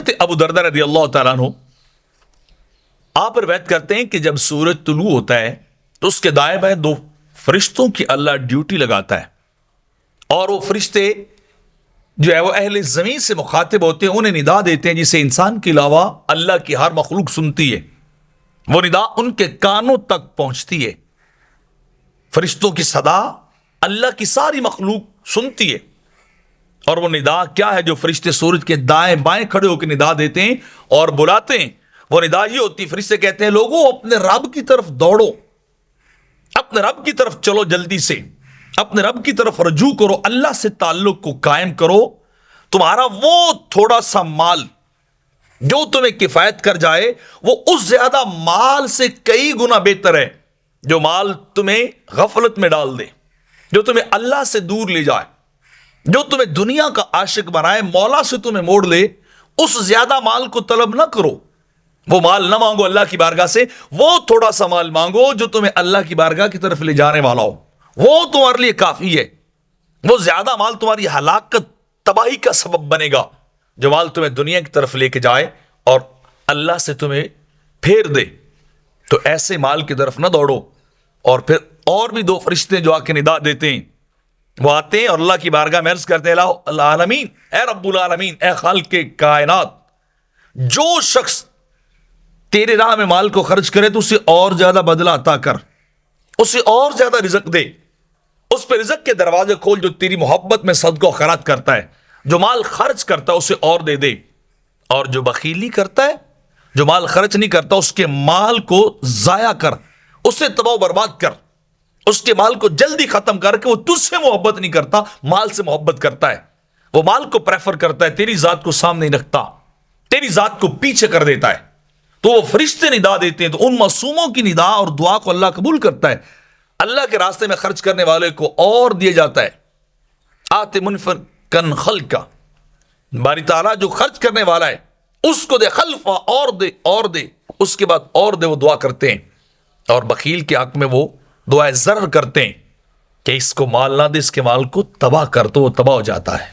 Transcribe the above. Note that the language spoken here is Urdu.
حضرت ابو دردہ رضی اللہ تعالیٰ عنہ آپ روایت کرتے ہیں کہ جب سورج طلوع ہوتا ہے تو اس کے دائیں بائیں دو فرشتوں کی اللہ ڈیوٹی لگاتا ہے، اور وہ فرشتے جو ہے وہ اہل زمین سے مخاطب ہوتے ہیں، انہیں ندا دیتے ہیں جسے انسان کے علاوہ اللہ کی ہر مخلوق سنتی ہے۔ وہ ندا ان کے کانوں تک پہنچتی ہے۔ فرشتوں کی صدا اللہ کی ساری مخلوق سنتی ہے، اور وہ ندا کیا ہے جو فرشتے سورج کے دائیں بائیں کھڑے ہو کے ندا دیتے ہیں اور بلاتے ہیں؟ وہ ندا ہی ہوتی، فرشتے کہتے ہیں لوگوں اپنے رب کی طرف دوڑو، اپنے رب کی طرف چلو، جلدی سے اپنے رب کی طرف رجوع کرو، اللہ سے تعلق کو قائم کرو۔ تمہارا وہ تھوڑا سا مال جو تمہیں کفایت کر جائے وہ اس زیادہ مال سے کئی گنا بہتر ہے جو مال تمہیں غفلت میں ڈال دے، جو تمہیں اللہ سے دور لے جائے، جو تمہیں دنیا کا عاشق بنائے، مولا سے تمہیں موڑ لے۔ اس زیادہ مال کو طلب نہ کرو، وہ مال نہ مانگو اللہ کی بارگاہ سے، وہ تھوڑا سا مال مانگو جو تمہیں اللہ کی بارگاہ کی طرف لے جانے والا ہو، وہ تمہارے لیے کافی ہے۔ وہ زیادہ مال تمہاری ہلاکت تباہی کا سبب بنے گا جو مال تمہیں دنیا کی طرف لے کے جائے اور اللہ سے تمہیں پھیر دے۔ تو ایسے مال کی طرف نہ دوڑو۔ اور پھر اور بھی دو فرشتے جو آ کے ندا دیتے ہیں، وہ آتے ہیں اور اللہ کی بارگاہ میں عرض کرتے ہیں العالمین، اے رب العالمین، اے خالق کائنات، جو شخص تیرے راہ میں مال کو خرچ کرے تو اسے اور زیادہ بدلہ عطا کر، اسے اور زیادہ رزق دے، اس پہ رزق کے دروازے کھول جو تیری محبت میں صدقہ و خیرات کرتا ہے۔ جو مال خرچ کرتا ہے اسے اور دے دے، اور جو بخیلی کرتا ہے، جو مال خرچ نہیں کرتا، اس کے مال کو ضائع کر، اسے تباہ و برباد کر، اس کے مال کو جلدی ختم کر کے۔ وہ تجھ سے محبت نہیں کرتا، مال سے محبت کرتا ہے، وہ مال کو پریفر کرتا ہے، تیری ذات کو سامنے نہیں رکھتا، تیری ذات کو پیچھے کر دیتا ہے۔ تو وہ فرشتے ندا دیتے ہیں، تو ان معصوموں کی ندا اور دعا کو اللہ قبول کرتا ہے۔ اللہ کے راستے میں خرچ کرنے والے کو اور دیا جاتا ہے۔ آتے منفقن خلقا، باری تعالیٰ جو خرچ کرنے والا ہے اس کو دے، خلفا اور دے، اور دے، اس کے بعد اور دے، وہ دعا کرتے ہیں۔ اور بخیل کے حق میں وہ دعائے ضرر کرتے ہیں کہ اس کو مال نہ دے، اس کے مال کو تباہ کر، تو وہ تباہ ہو جاتا ہے۔